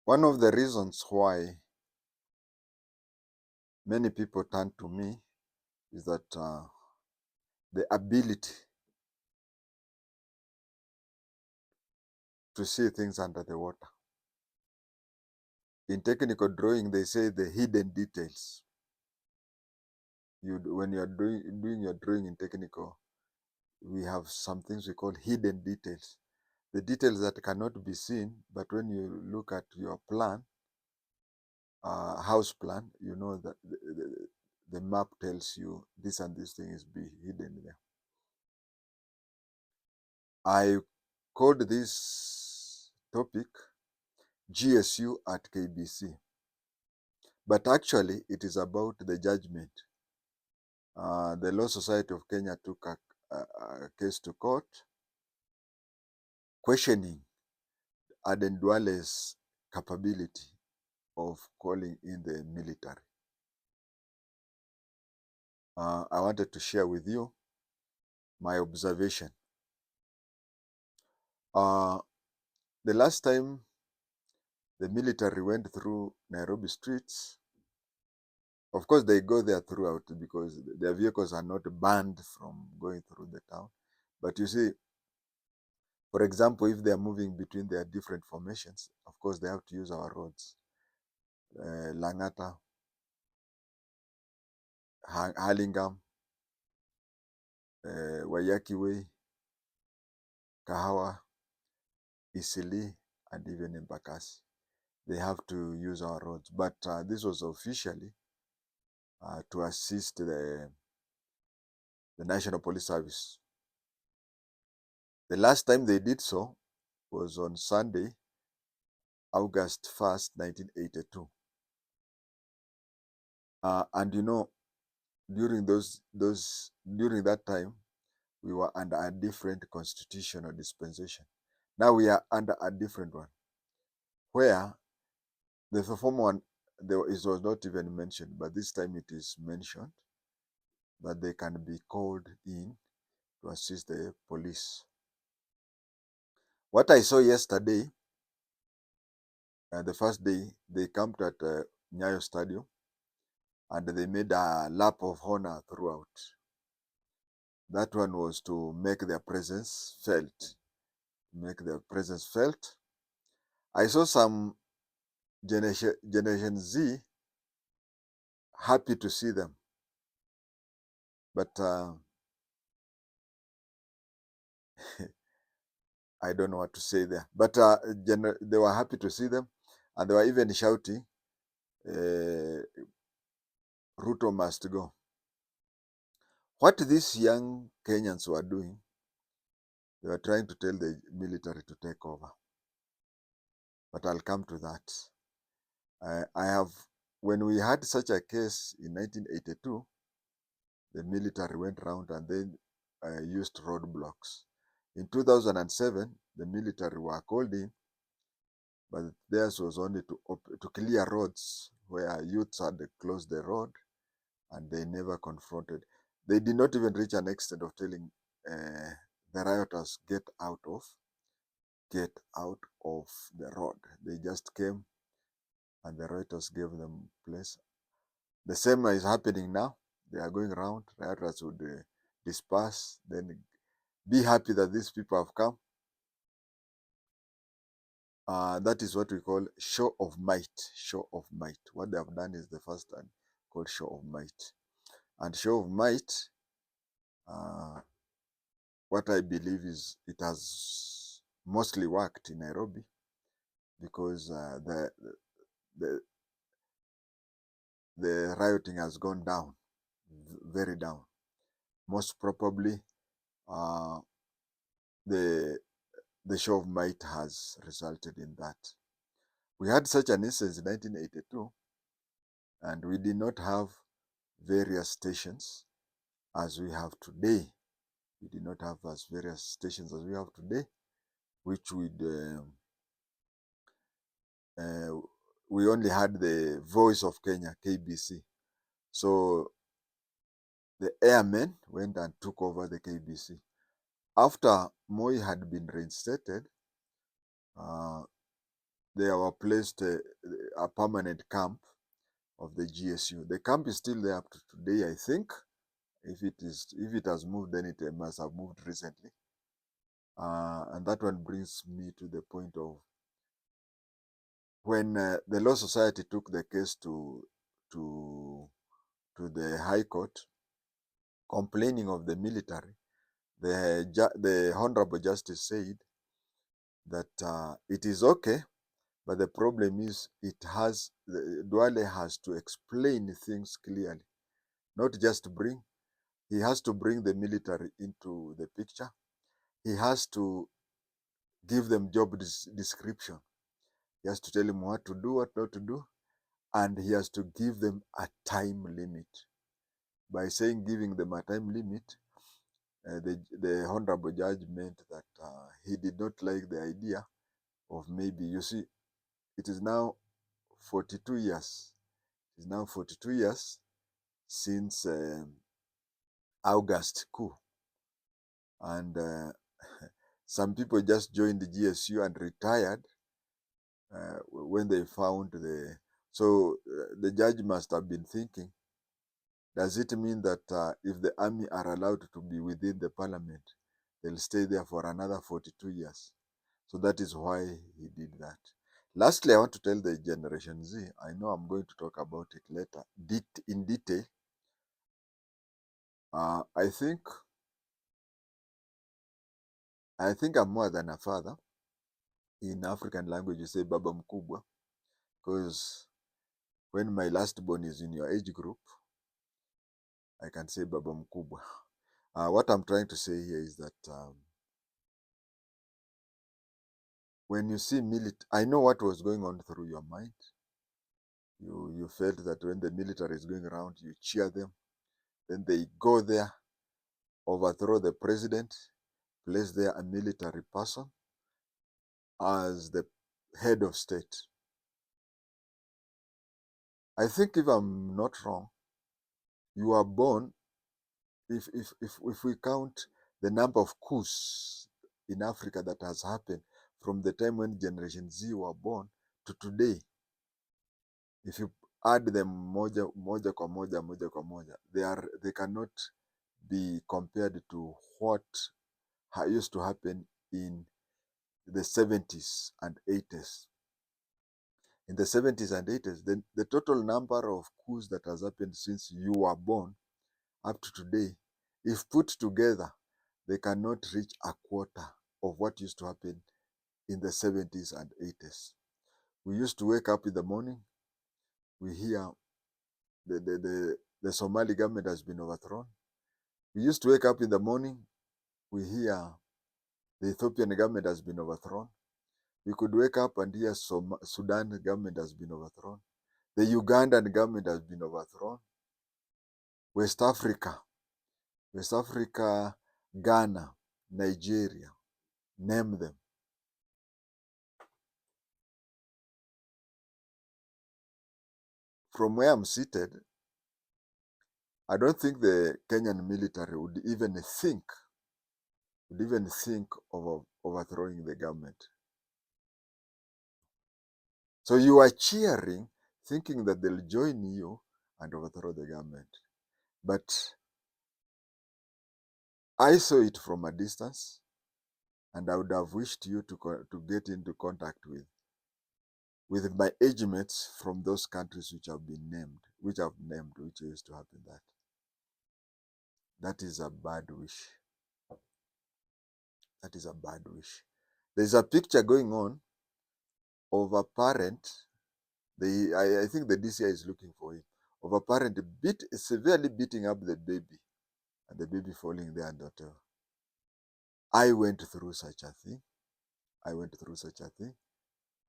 One of the reasons why many people turn to me is that the ability to see things under the water. In technical drawing, they say the hidden details. When you are doing your drawing in technical, we have some things we call hidden details. The details that cannot be seen, but when you look at your plan, house plan, you know that the map tells you this and this thing is be hidden there. I called this topic GSU at KBC, but actually it is about the judgment. The Law Society of Kenya took a case to court questioning Aden Duale's capability of calling in the military. I wanted to share with you my observation. The last time the military went through Nairobi streets, of course they go there throughout because their vehicles are not banned from going through the town. But you see, for example, if they are moving between their different formations, of course they have to use our roads. Langata, Hurlingham, Waiyaki Way, Kahawa, Eastleigh, and even Embakasi. They have to use our roads. But this was officially to assist the National Police Service. The last time they did so was on Sunday, August 1st, 1982. And you know, during that time, we were under a different constitutional dispensation. Now we are under a different one, where the former one, it was not even mentioned, but this time it is mentioned that they can be called in to assist the police. What I saw yesterday, the first day, they camped at Nyayo Stadium and they made a lap of honor throughout. That one was to make their presence felt. I saw some Generation Z happy to see them, but I don't know what to say there. But they were happy to see them, and they were even shouting, Ruto must go. What these young Kenyans were doing, they were trying to tell the military to take over. But I'll come to that. When we had such a case in 1982, the military went around and then used roadblocks. In 2007, the military were called in, but theirs was only to clear roads where youths had closed the road and they never confronted. They did not even reach an extent of telling the rioters, get out of the road. They just came and the rioters gave them place. The same is happening now. They are going around, rioters would disperse, then be happy that these people have come. That is what we call show of might. Show of might. What they have done is the first time called show of might. And show of might, what I believe is it has mostly worked in Nairobi because the rioting has gone down, very down. Most probably, the show of might has resulted in that. We had such an instance in 1982, and we did not have various stations as we have today. We did not have as various stations as we have today, which we only had the Voice of Kenya, KBC. So the airmen went and took over the KBC. After Moi had been reinstated, there were placed a permanent camp of the GSU. The camp is still there up to today, I think. If it has moved, then it must have moved recently. And that one brings me to the point of when the Law Society took the case to the High Court, complaining of the military. The Honorable Justice said that it is okay, but the problem is Duale has to explain things clearly, not just he has to bring the military into the picture. He has to give them job description. He has to tell them what to do, what not to do, and he has to give them a time limit. By saying giving them a time limit, the Honorable Judge meant that he did not like the idea of maybe, you see, it is now 42 years. It is now 42 years since August coup. And some people just joined the GSU and retired when they found so the judge must have been thinking, does it mean that if the army are allowed to be within the parliament, they'll stay there for another 42 years? So that is why he did that. Lastly, I want to tell the Generation Z, I know I'm going to talk about it later in detail. I think I'm more than a father. In African language, you say Baba Mkubwa, because when my last born is in your age group, I can say Baba Mkubwa. What I'm trying to say here is that when you see I know what was going on through your mind. You felt that when the military is going around, you cheer them. Then they go there, overthrow the president, place there a military person as the head of state. I think, if I'm not wrong, you were born, if we count the number of coups in Africa that has happened from the time when Generation Z were born to today, if you add them moja kwa moja, they cannot be compared to what used to happen in the 70s and 80s. In the 70s and 80s, the total number of coups that has happened since you were born up to today, if put together, they cannot reach a quarter of what used to happen in the 70s and 80s. We used to wake up in the morning, we hear the Somali government has been overthrown. We used to wake up in the morning, we hear the Ethiopian government has been overthrown. We could wake up and hear Sudan government has been overthrown. The Ugandan government has been overthrown. West Africa, Ghana, Nigeria, name them. From where I'm seated, I don't think the Kenyan military would even think of overthrowing the government. So you are cheering, thinking that they'll join you and overthrow the government. But I saw it from a distance, and I would have wished you to get into contact with my age mates from those countries which have named, which used to happen that. That is a bad wish. That is a bad wish. There's a picture going on of a parent. I think the DCI is looking for it. Of a parent severely beating up the baby, and the baby falling there and whatever. I went through such a thing.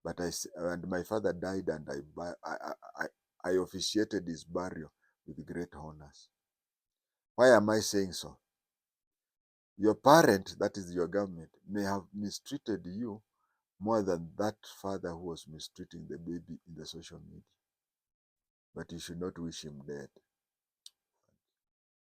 But and my father died, and I officiated his burial with great honors. Why am I saying so? Your parent, that is your government, may have mistreated you more than that father who was mistreating the baby in the social media. But you should not wish him dead.